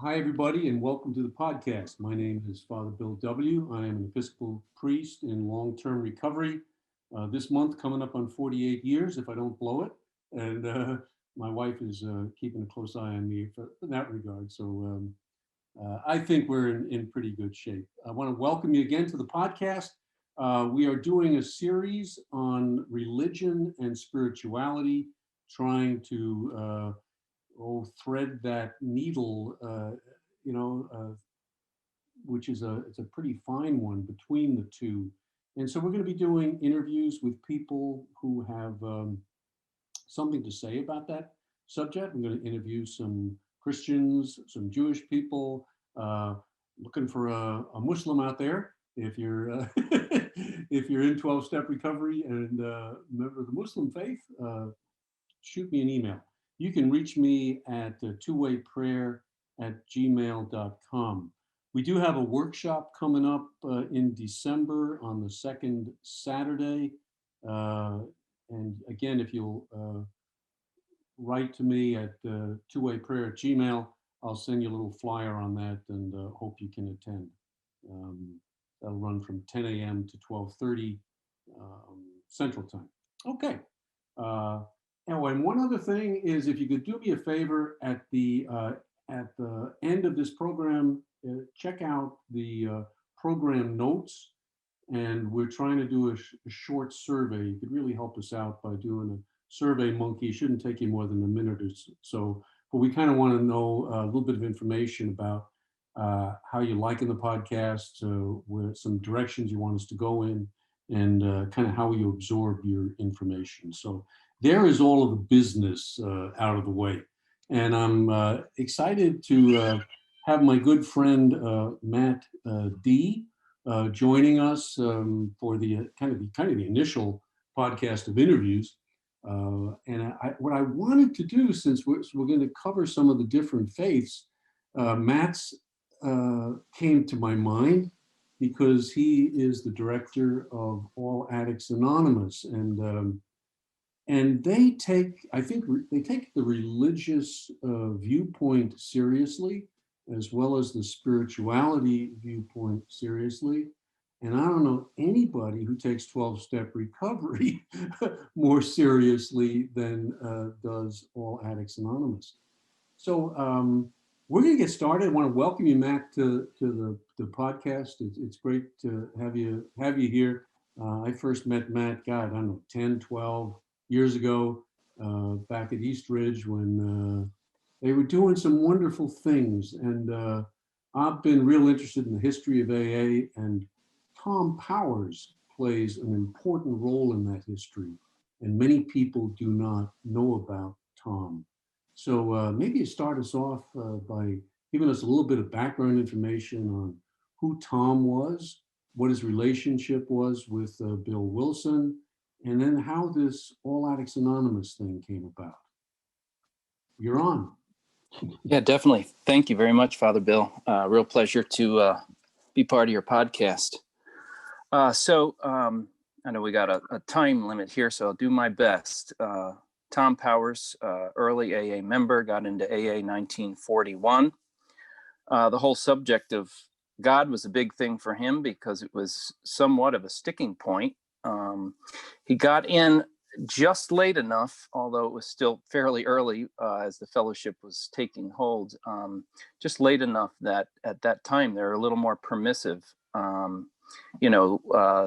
Hi, everybody, and welcome to the podcast. My name is Father Bill W. I am an Episcopal priest in long-term recovery. This month, coming up on 48 years, if I don't blow it. And my wife is keeping a close eye on me in that regard. So I think we're in pretty good shape. I want to welcome you again to the podcast. We are doing a series on religion and spirituality, trying to thread that needle, which is it's a pretty fine one between the two. And so we're going to be doing interviews with people who have something to say about that subject. I'm going to interview some Christians, some Jewish people, looking for a Muslim out there. If you're if you're in 12-step recovery and member of the Muslim faith, shoot me an email. You can reach me at twowayprayer@gmail.com. We do have a workshop coming up in December on the second Saturday. And again, if you'll write to me at twowayprayer@gmail, I'll send you a little flyer on that and hope you can attend. That'll run from 10 a.m. to 12:30 Central Time. Okay. And one other thing is, if you could do me a favor at the end of this program, check out the program notes. And we're trying to do a short survey. You could really help us out by doing a survey monkey. It shouldn't take you more than a minute or so. But we kind of want to know a little bit of information about how you're liking the podcast, where some directions you want us to go in, and kind of how you absorb your information. So there is all of the business out of the way. And I'm excited to have my good friend Matt D joining us for the kind of the initial podcast of interviews. What I wanted to do, since we're going to cover some of the different faiths, Matt's came to my mind because he is the director of All Addicts Anonymous, and they take, I think, they take the religious viewpoint seriously, as well as the spirituality viewpoint seriously. And I don't know anybody who takes 12-step recovery more seriously than does All Addicts Anonymous. So we're going to get started. I want to welcome you, Matt, to the podcast. It's great to have you here. I first met Matt, God, I don't know, 10, 12 years ago, back at East Ridge, when they were doing some wonderful things. And I've been real interested in the history of AA, and Tom Powers plays an important role in that history. And many people do not know about Tom. So maybe you start us off by giving us a little bit of background information on who Tom was, what his relationship was with Bill Wilson, and then how this All Addicts Anonymous thing came about. You're on. Yeah, definitely. Thank you very much, Father Bill. Real pleasure to be part of your podcast. So I know we got a time limit here, so I'll do my best. Tom Powers, early AA member, got into AA 1941. The whole subject of God was a big thing for him because it was somewhat of a sticking point. He got in just late enough, although it was still fairly early as the fellowship was taking hold, just late enough that at that time they were a little more permissive.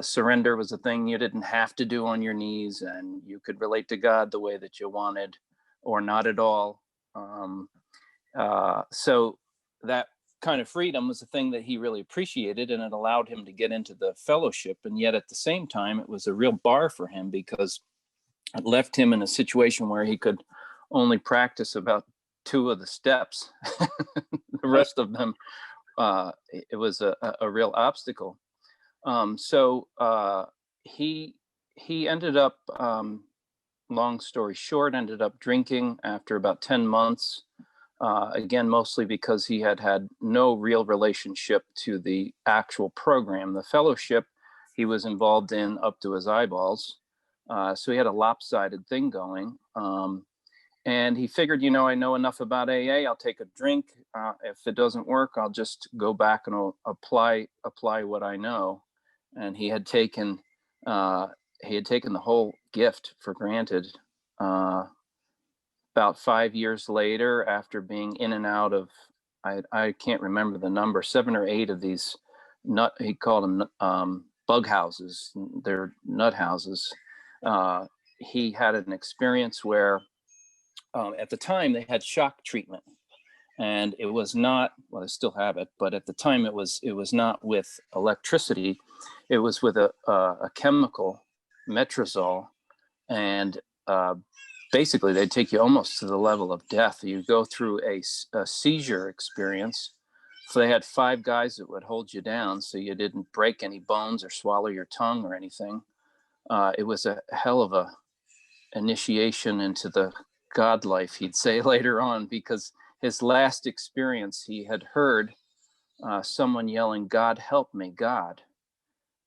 Surrender was a thing you didn't have to do on your knees, and you could relate to God the way that you wanted or not at all. So that kind of freedom was a thing that he really appreciated, and it allowed him to get into the fellowship. And yet at the same time, it was a real bar for him because it left him in a situation where he could only practice about 2 of the steps. The rest of them, it was a real obstacle. So he ended up, long story short, ended up drinking after about 10 months. Again, mostly because he had no real relationship to the actual program. The fellowship he was involved in up to his eyeballs. So he had a lopsided thing going. And he figured, I know enough about AA. I'll take a drink. If it doesn't work, I'll just go back and I'll apply what I know. And he had taken the whole gift for granted. About 5 years later, after being in and out of, I can't remember the number, 7 or 8 of these he called them bug houses. They're nut houses. He had an experience where at the time they had shock treatment, and it was not, well, I still have it, but at the time it was not with electricity. It was with a chemical, metrazole, and basically they'd take you almost to the level of death. You go through a seizure experience. So they had 5 guys that would hold you down so you didn't break any bones or swallow your tongue or anything. It was a hell of a initiation into the God life, he'd say later on, because his last experience, he had heard someone yelling, "God help me, God."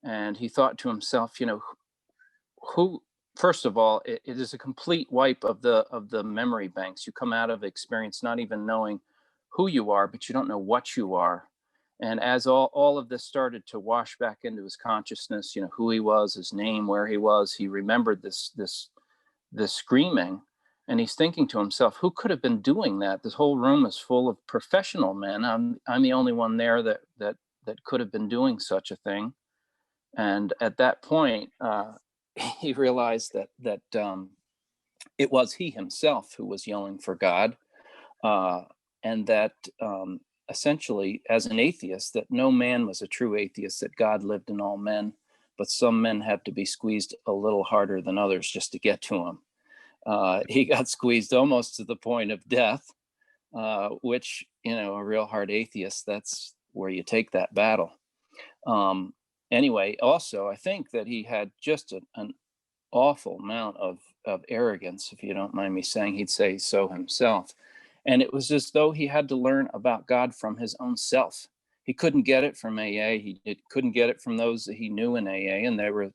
And he thought to himself, who, first of all, it is a complete wipe of the memory banks. You come out of experience not even knowing who you are, but you don't know what you are. And as all of this started to wash back into his consciousness, who he was, his name, where he was, he remembered this screaming, and he's thinking to himself, who could have been doing that? This whole room is full of professional men. I'm the only one there that could have been doing such a thing. And at that point, he realized that it was he himself who was yelling for God, and that essentially, as an atheist, that no man was a true atheist, that God lived in all men, but some men had to be squeezed a little harder than others just to get to him. He got squeezed almost to the point of death, which, a real hard atheist, that's where you take that battle. Anyway, also, I think that he had just an awful amount of arrogance, if you don't mind me saying. He'd say so himself. And it was as though he had to learn about God from his own self. He couldn't get it from AA. He couldn't get it from those that he knew in AA, and they were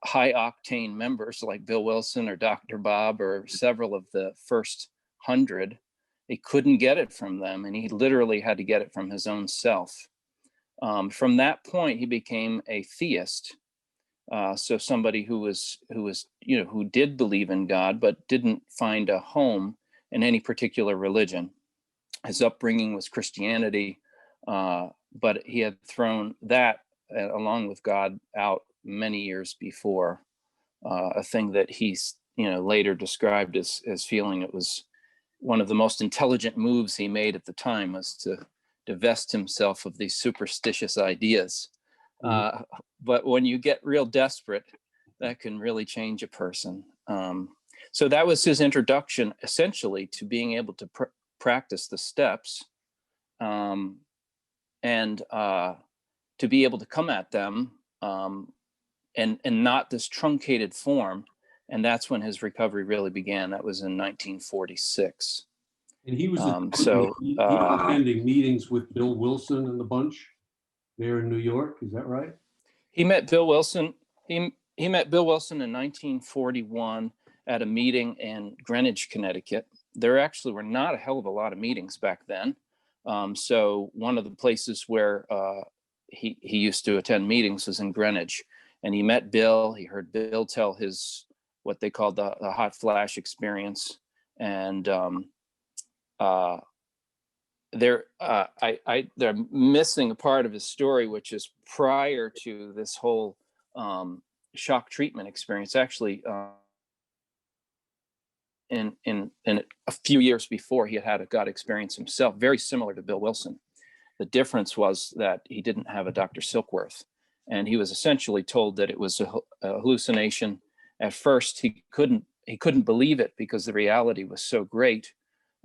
high octane members like Bill Wilson or Dr. Bob or several of the first 100. He couldn't get it from them, and he literally had to get it from his own self. From that point, he became a theist. So somebody who did believe in God, but didn't find a home in any particular religion. His upbringing was Christianity, but he had thrown that along with God out many years before, a thing that he's later described as feeling it was one of the most intelligent moves he made at the time, was to divest himself of these superstitious ideas. But when you get real desperate, that can really change a person. So that was his introduction, essentially, to being able to practice the steps, and to be able to come at them, and not this truncated form. And that's when his recovery really began. That was in 1946. And he was he uh, was attending meetings with Bill Wilson and the bunch there in New York. Is that right? He met Bill Wilson. He met Bill Wilson in 1941 at a meeting in Greenwich, Connecticut. There actually were not a hell of a lot of meetings back then. So one of the places where he used to attend meetings was in Greenwich, and he met Bill. He heard Bill tell his, what they called the hot flash experience, and they're missing a part of his story, which is prior to this whole shock treatment experience. Actually, in a few years before, he had a God experience himself, very similar to Bill Wilson. The difference was that he didn't have a Dr. Silkworth, and he was essentially told that it was a hallucination. At first, he couldn't believe it because the reality was so great.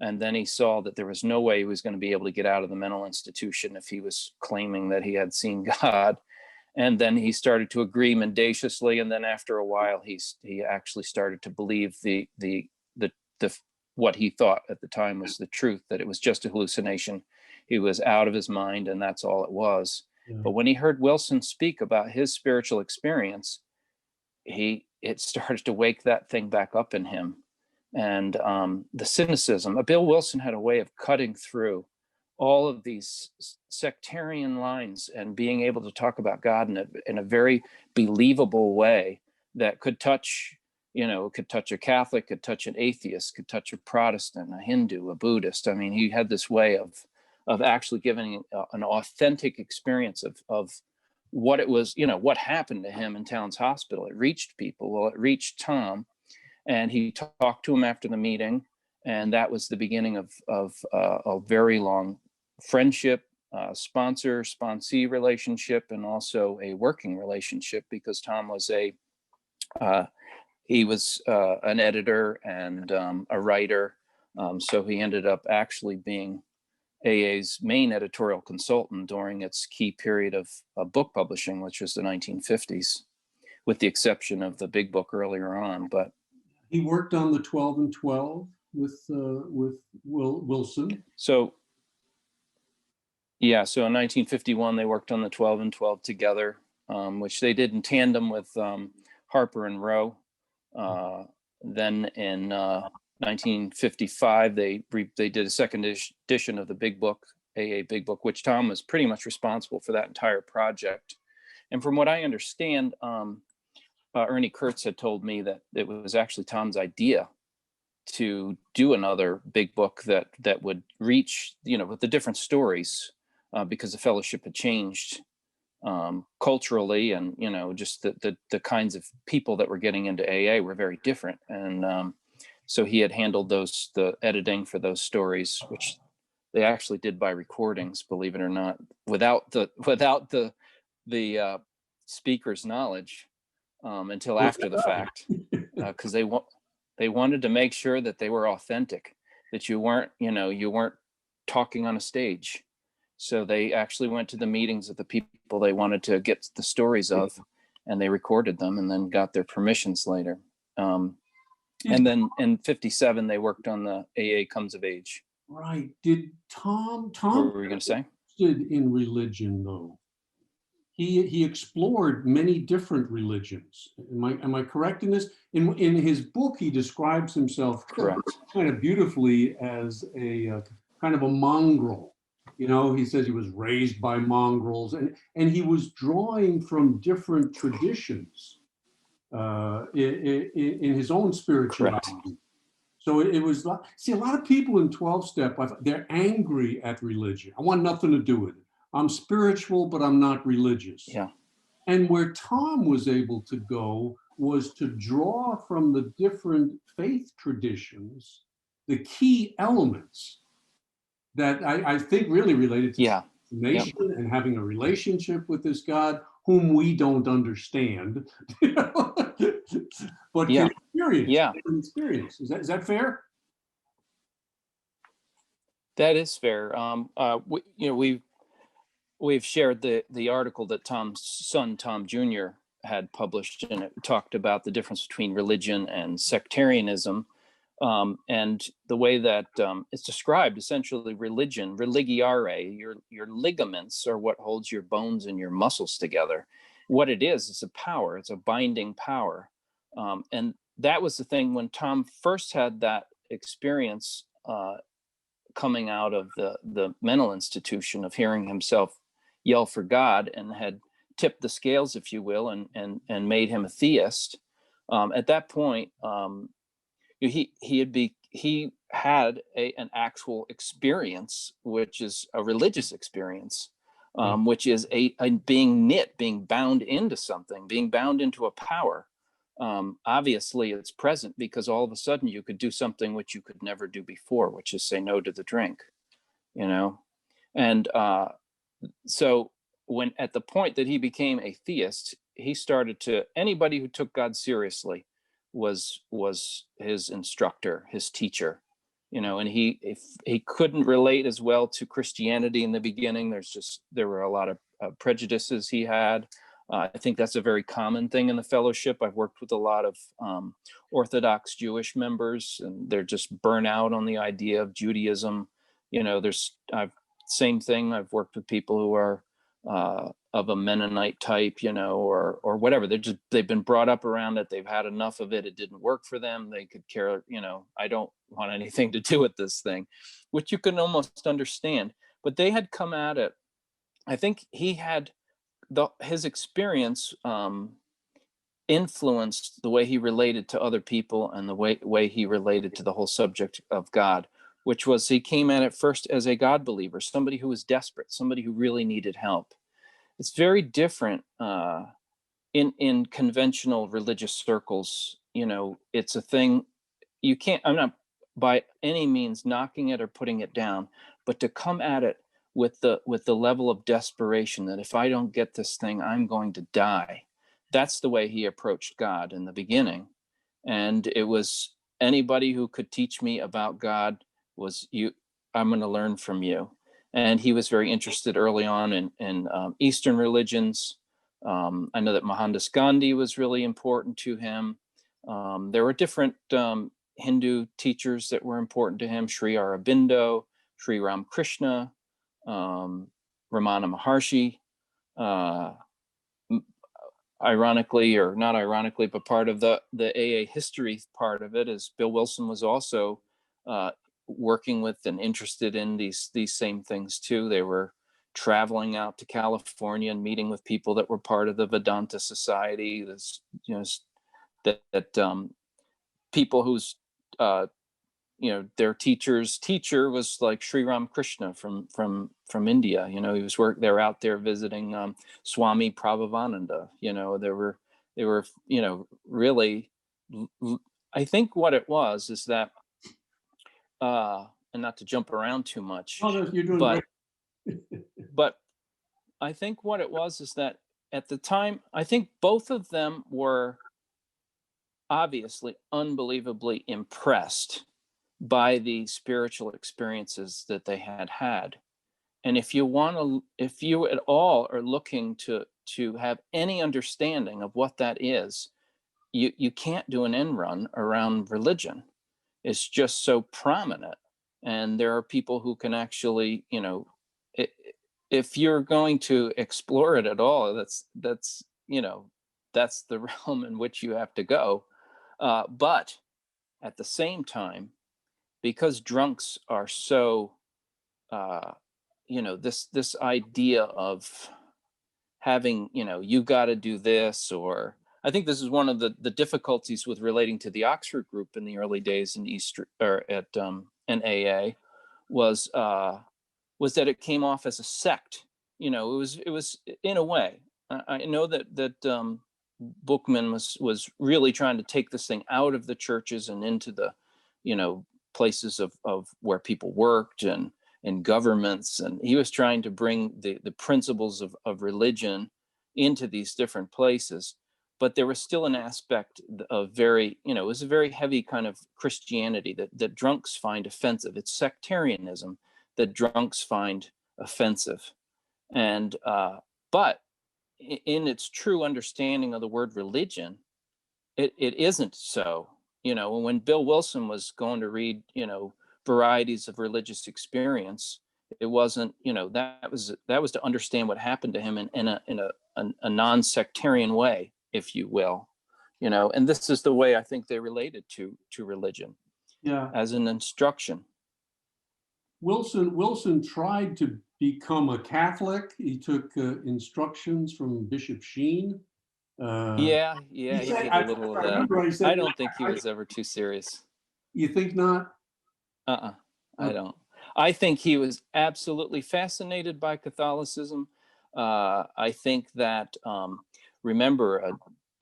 And then he saw that there was no way he was going to be able to get out of the mental institution if he was claiming that he had seen God. And then he started to agree mendaciously. And then after a while, he actually started to believe the what he thought at the time was the truth, that it was just a hallucination. He was out of his mind, and that's all it was. Yeah. But when he heard Wilson speak about his spiritual experience, it started to wake that thing back up in him. and the cynicism. Bill Wilson had a way of cutting through all of these sectarian lines and being able to talk about God in a very believable way that could touch, could touch a Catholic, could touch an atheist, could touch a Protestant, a Hindu, a Buddhist. I mean, he had this way of actually giving an authentic experience of what it was, what happened to him in Towns Hospital. It reached people. Well, it reached Tom, and he talked to him after the meeting, and that was the beginning of a very long friendship, sponsor-sponsee relationship, and also a working relationship, because Tom was an editor and a writer. So he ended up actually being AA's main editorial consultant during its key period of book publishing, which was the 1950s, with the exception of the big book earlier on. But he worked on the 12 and 12 with Wilson. So in 1951, they worked on the 12 and 12 together, which they did in tandem with Harper and Row. Then in 1955, they did a second edition of the big book, AA Big Book, which Tom was pretty much responsible for that entire project. And from what I understand, Ernie Kurtz had told me that it was actually Tom's idea to do another big book that would reach, with the different stories, because the fellowship had changed culturally, and just the kinds of people that were getting into AA were very different. And so he had handled the editing for those stories, which they actually did by recordings, believe it or not, without the speaker's knowledge, until after the fact, because they wanted to make sure that they were authentic, that you weren't talking on a stage. So they actually went to the meetings of the people they wanted to get the stories of, and they recorded them and then got their permissions later. And then in 57, they worked on the AA Comes of Age. Right. Did Tom What were you going to say? Interested in religion, though? He explored many different religions. Am I correct in this? In his book, he describes himself Correct. kind of beautifully as a kind of a mongrel. He says he was raised by mongrels, and he was drawing from different traditions in his own spirituality. Correct. So it was like, see, a lot of people in 12-step, they're angry at religion. I want nothing to do with it. I'm spiritual, but I'm not religious. Yeah. And where Tom was able to go was to draw from the different faith traditions the key elements that I think really related to nation and having a relationship with this God whom we don't understand, but can experience. Is that fair? That is fair. We've shared the article that Tom's son, Tom Jr., had published, and it talked about the difference between religion and sectarianism. And the way that it's described, essentially, religion, religiare, your ligaments are what holds your bones and your muscles together. What it is, it's a power, it's a binding power. And that was the thing when Tom first had that experience coming out of the mental institution, of hearing himself yell for God, and had tipped the scales, if you will, and made him a theist. At that point, he had an actual experience, which is a religious experience, which is a being knit, being bound into something, being bound into a power. Obviously, it's present because all of a sudden you could do something which you could never do before, which is say no to the drink, and so when at the point that he became a theist, he started to, anybody who took God seriously was his instructor, his teacher, and he couldn't relate as well to Christianity in the beginning. There were a lot of prejudices he had. I think that's a very common thing in the fellowship. I've worked with a lot of Orthodox Jewish members, and they're just burnt out on the idea of Judaism. Same thing. I've worked with people who are of a Mennonite type, or whatever. They've been brought up around it. They've had enough of it. It didn't work for them. They could care, I don't want anything to do with this thing, which you can almost understand. But they had come at it. I think he had his experience influenced the way he related to other people and the way he related to the whole subject of God, which was he came at it first as a God believer, somebody who was desperate, somebody who really needed help. It's very different in conventional religious circles. It's a thing you can't. I'm not by any means knocking it or putting it down, but to come at it with the level of desperation that if I don't get this thing, I'm going to die. That's the way he approached God in the beginning, and it was anybody who could teach me about God was you. I'm going to learn from you. And he was very interested early on in Eastern religions. I know that Mohandas Gandhi was really important to him. There were different Hindu teachers that were important to him: Sri Aurobindo, Sri Ramakrishna, Ramana Maharshi. Uh, Ironically, or not ironically, but part of the AA history part of it is Bill Wilson was also working with and interested in these same things too. They were traveling out to California and meeting with people that were part of the Vedanta Society. This, that people whose their teacher's teacher was like Sri Ramakrishna from India. He was they're out there visiting Swami Prabhavananda. They were really. I think what it was is that, and not to jump around too much, Oh, you're doing but great. but I think what it was is that at the time, I think both of them were obviously unbelievably impressed by the spiritual experiences that they had had. And if you at all are looking to have any understanding of what that is, you can't do an end run around religion. It's just so prominent. And there are people who can actually, if you're going to explore it at all, that's the realm in which you have to go. But at the same time, because drunks are so this idea of having, you got to do this, or I think this is one of the difficulties with relating to the Oxford group in the early days in East or at NAA was that it came off as a sect. It was in a way. I know that Bookman was really trying to take this thing out of the churches and into the places of where people worked and in governments, and he was trying to bring the principles of religion into these different places. But there was still an aspect of it was a very heavy kind of Christianity that drunks find offensive. It's sectarianism that drunks find offensive. And but in its true understanding of the word religion, it isn't so. When Bill Wilson was going to read, varieties of religious experience, it wasn't, that was to understand what happened to him in a non-sectarian way, if you will. And this is the way I think they related to religion, Yeah. as an instruction. Wilson tried to become a Catholic. He took instructions from Bishop Sheen. Yeah, He he said, did a little I of that. remember he said, I don't think he was ever too serious. you think not? I don't. I think he was absolutely fascinated by Catholicism. I think that, remember,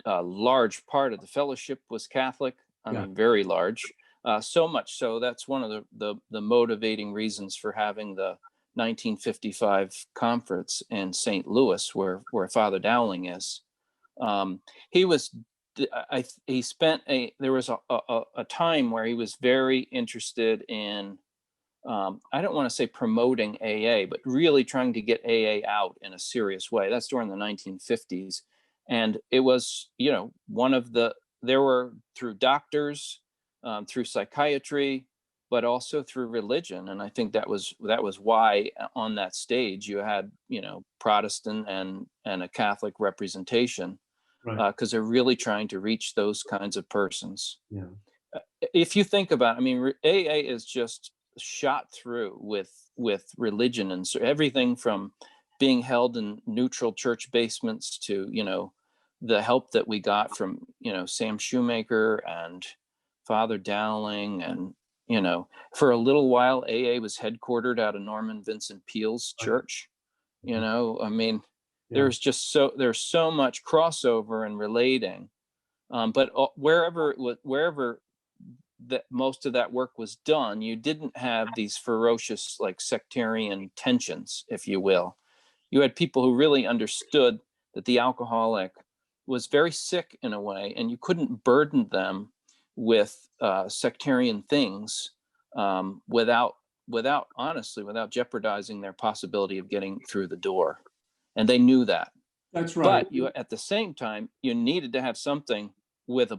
a large part of the fellowship was Catholic. I mean, very large. So much so that's one of the motivating reasons for having the 1955 conference in St. Louis, where Father Dowling is. He was he spent there was a time where he was very interested in, I don't want to say promoting AA, but really trying to get AA out in a serious way. That's during the 1950s. And it was, there were, through doctors, through psychiatry, but also through religion. And I think that was why on that stage you had, Protestant and a Catholic representation, Right. because they're really trying to reach those kinds of persons. Yeah. If you think about, I mean, AA is just shot through with religion, and so everything from being held in neutral church basements to, the help that we got from, Sam Shoemaker and Father Dowling, and, for a little while AA was headquartered out of Norman Vincent Peale's Right. church. I mean, Yeah. there's so much crossover and relating, but wherever that most of that work was done, you didn't have these ferocious, like, sectarian tensions, if you will. You had people who really understood that the alcoholic was very sick in a way, and you couldn't burden them with sectarian things, without jeopardizing their possibility of getting through the door. And they knew that. That's right. But you, at the same time, you needed to have something with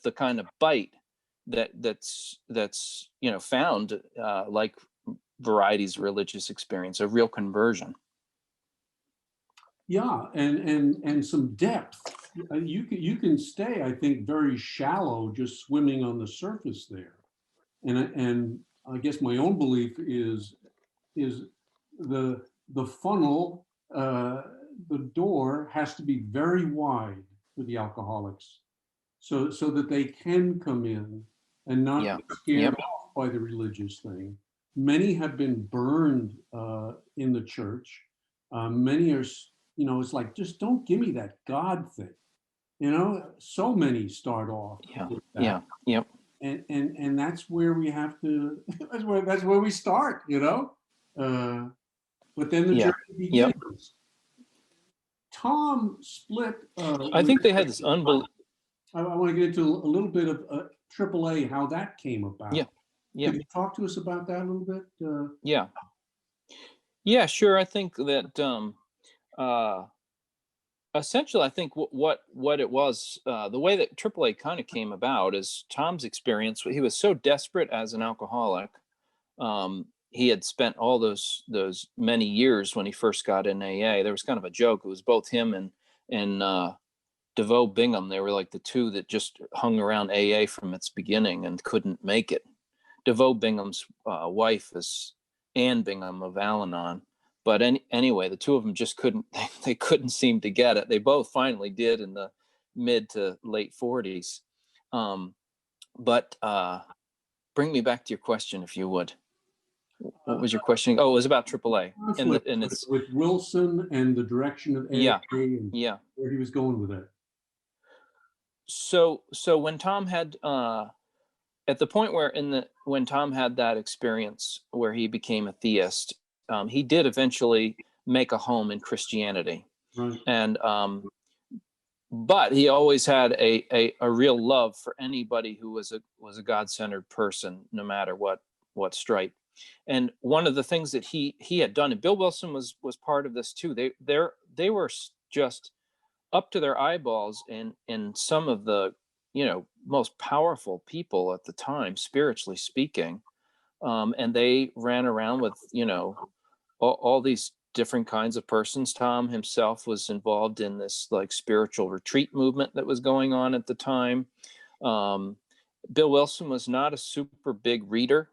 the kind of bite that's found, like Variety's religious experience, a real conversion. Yeah, and some depth. You can stay, I think, very shallow, just swimming on the surface there. And I guess my own belief is the funnel, the door has to be very wide for the alcoholics, so that they can come in and not Yeah. get scared Yep. off by the religious thing. Many have been burned in the church. Many are, it's like, just don't give me that God thing. So many start off Yeah. with that, Yeah. Yep. and that's where we have to. That's where we start. But then the Yeah. journey Yep. begins. Tom split I with. think they had this unbelievable. I want to get into a little bit of AAA, how that came Yeah. about. Yeah. Could you talk to us about that a little bit? Yeah. Yeah. Sure. I think that, uh, essentially, I think what it was, the way that AAA kind of came about is Tom's experience. He was so desperate as an alcoholic. He had spent all those many years when he first got in AA. There was kind of a joke. It was both him and DeVoe Bingham. They were like the two that just hung around AA from its beginning and couldn't make it. DeVoe Bingham's wife is Ann Bingham of Al-Anon. But anyway, the two of them just couldn't. They couldn't seem to get it. They both finally did in the mid to late 40s. But bring me back to your question, if you would. What was your question? Oh, it was about AAA, Conflict and with, it's with Wilson and the direction of yeah, AA and yeah. where he was going with it. So when Tom had, at the point where when Tom had that experience where he became a theist, he did eventually make a home in Christianity, Right. and but he always had a real love for anybody who was a God-centered person, no matter what stripe. And one of the things that he had done, and Bill Wilson was part of this too. They were just up to their eyeballs in some of the, most powerful people at the time, spiritually speaking, and they ran around with, all these different kinds of persons. Tom himself was involved in this, like, spiritual retreat movement that was going on at the time. um, Bill Wilson was not a super big reader,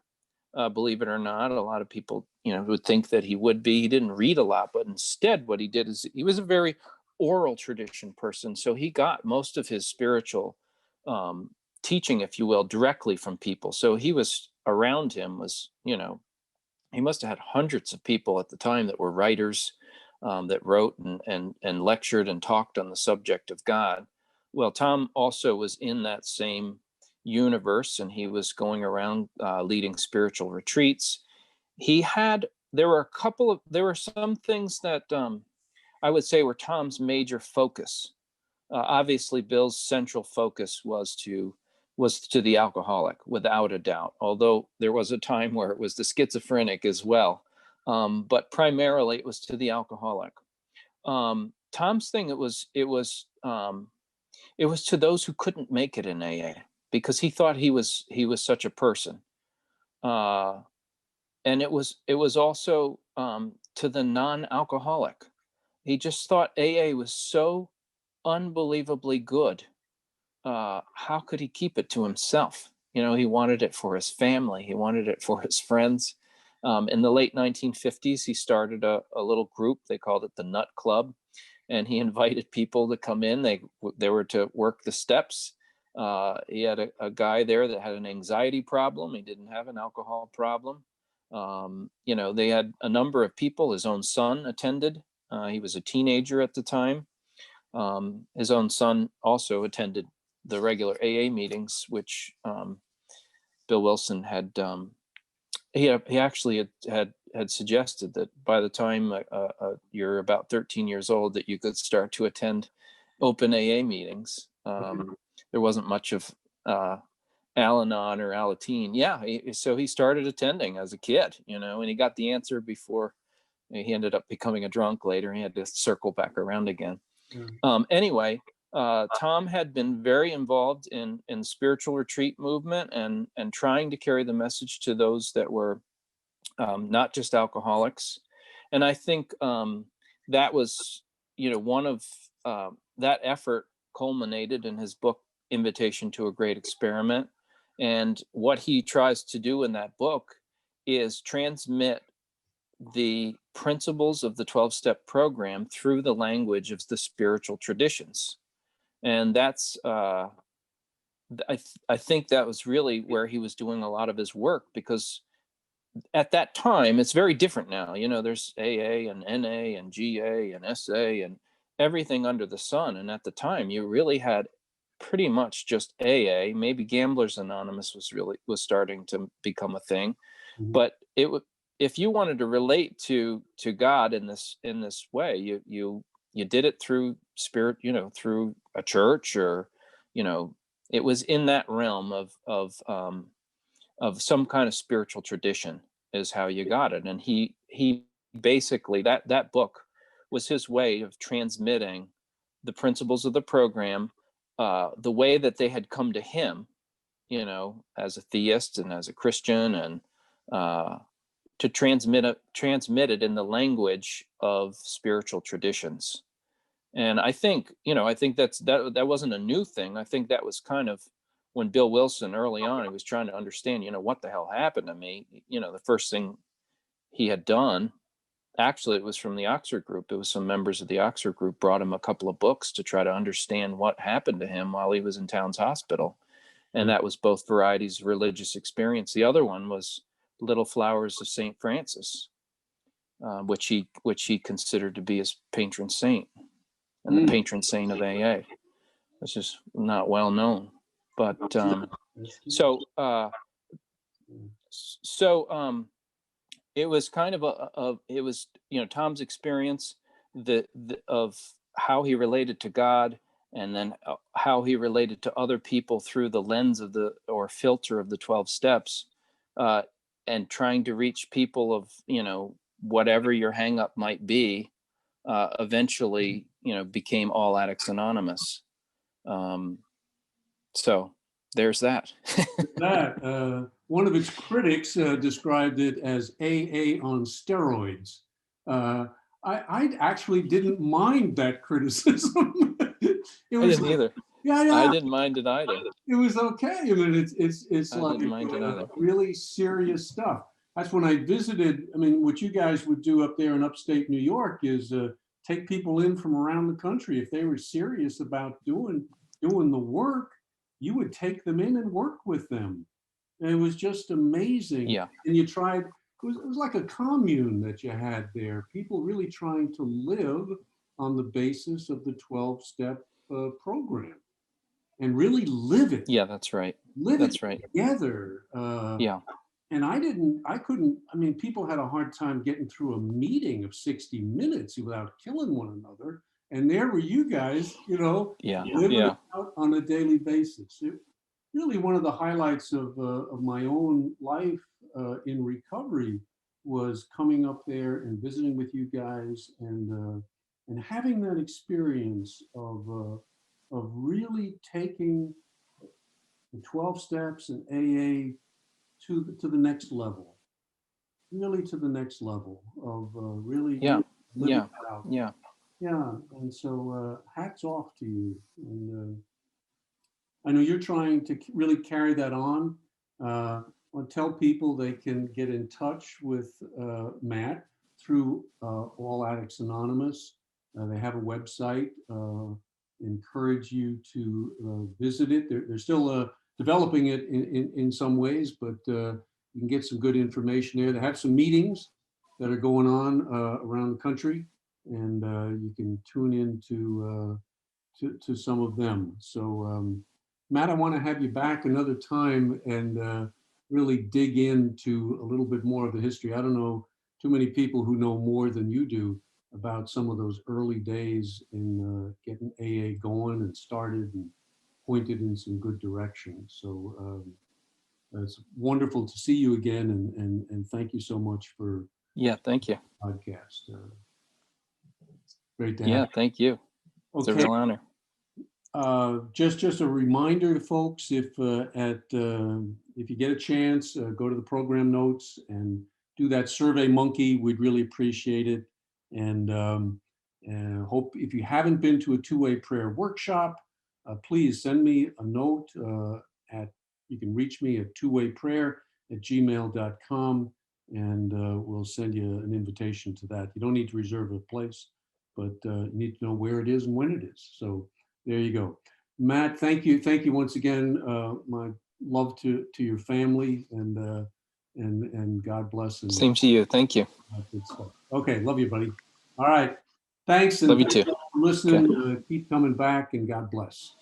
believe it or not. A lot of people, would think that he would be. He didn't read a lot, but instead what he did is he was a very oral tradition person. So he got most of his spiritual, teaching, if you will, directly from people. So he was around him was, he must have had hundreds of people at the time that were writers, that wrote and lectured and talked on the subject of God. Well, Tom also was in that same universe, and he was going around, leading spiritual retreats. He had there were some things that, I would say were Tom's major focus. Obviously, Bill's central focus was to the alcoholic, without a doubt. Although there was a time where it was the schizophrenic as well, but primarily it was to the alcoholic. Tom's thing, it was to those who couldn't make it in AA, because he thought he was such a person. uh, and it was also to the non-alcoholic. He just thought AA was so unbelievably good. How could he keep it to himself? He wanted it for his family. He wanted it for his friends. In the late 1950s, he started a little group. They called it the Nut Club, and he invited people to come in. They were to work the steps. He had a guy there that had an anxiety problem. He didn't have an alcohol problem. They had a number of people. His own son attended. He was a teenager at the time. His own son also attended the regular AA meetings, which Bill Wilson had. He actually had suggested that by the time you're about 13 years old, that you could start to attend open AA meetings. There wasn't much of Al-Anon or Alateen. Yeah, so he started attending as a kid, and he got the answer before he ended up becoming a drunk later. He had to circle back around again. Anyway, Tom had been very involved in spiritual retreat movement and trying to carry the message to those that were not just alcoholics. And I think that was, one of that effort culminated in his book, Invitation to a Great Experiment. And what he tries to do in that book is transmit the principles of the 12-step program through the language of the spiritual traditions. And that's, I think that was really where he was doing a lot of his work, because at that time, it's very different now. There's AA and NA and GA and SA and everything under the sun. And at the time, you really had pretty much just AA. Maybe Gamblers Anonymous was starting to become a thing, but if you wanted to relate to God in this way, you did it through spirit, through a church, or it was in that realm of some kind of spiritual tradition is how you got it. And he basically, that book was his way of transmitting the principles of the program, the way that they had come to him, as a theist and as a Christian, and to transmit it in the language of spiritual traditions. And I think that wasn't a new thing. I think that was kind of when Bill Wilson early on, he was trying to understand, what the hell happened to me. The first thing he had done, actually, it was from the Oxford group. It was some members of the Oxford group brought him a couple of books to try to understand what happened to him while he was in Towns Hospital. And that was both varieties of religious experience. The other one was Little Flowers of St. Francis, which he considered to be his patron saint and the patron saint of AA, which is not well known. But it was kind of it was Tom's experience of how he related to God, and then how he related to other people through the lens of or filter of the 12 steps, and trying to reach people of whatever your hang up might be, eventually became All Addicts Anonymous. So there's that. One of its critics described it as AA on steroids. I actually didn't mind that criticism. I didn't either. Yeah, I didn't mind it either. It was okay. I mean, it's I like didn't mind it either. really serious stuff. That's when I visited. I mean, what you guys would do up there in upstate New York is take people in from around the country. If they were serious about doing the work, you would take them in and work with them. And it was just amazing. Yeah. And you tried. It was like a commune that you had there. People really trying to live on the basis of the 12-step program. And really live it. Yeah, that's right. Live that's it right. together. Yeah. And I couldn't, I mean, people had a hard time getting through a meeting of 60 minutes without killing one another. And there were you guys, Yeah. living Yeah. it out on a daily basis. Really one of the highlights of my own life in recovery was coming up there and visiting with you guys, and having that experience of really taking the 12 steps and AA to the next level, really to the next level of really Yeah. living Yeah. it out. Yeah. Yeah, and so hats off to you. And I know you're trying to really carry that on. I'll tell people they can get in touch with Matt through All Addicts Anonymous. They have a website. Encourage you to visit it. They're still developing it in some ways, but you can get some good information there. They have some meetings that are going on around the country, and you can tune in to some of them. So, Matt, I want to have you back another time and really dig into a little bit more of the history. I don't know too many people who know more than you do about some of those early days in getting AA going and started and pointed in some good direction. So it's wonderful to see you again, and thank you so much for Yeah. Thank you. the podcast. Great to have Yeah. you. Thank you. It's a Okay. real honor. Just a reminder to folks, if you get a chance, go to the program notes and do that Survey Monkey. We'd really appreciate it. And hope if you haven't been to a two-way prayer workshop, please send me a note at, you can reach me at twowayprayer@gmail.com, and we'll send you an invitation to that. You don't need to reserve a place, but you need to know where it is and when it is. So there you go. Matt, thank you. Thank you once again. My love to your family, and God bless. And Same to you. Thank you. good stuff. Okay, love you, buddy. All right. Thanks, and Love you thanks too. for listening. Keep coming back, and God bless.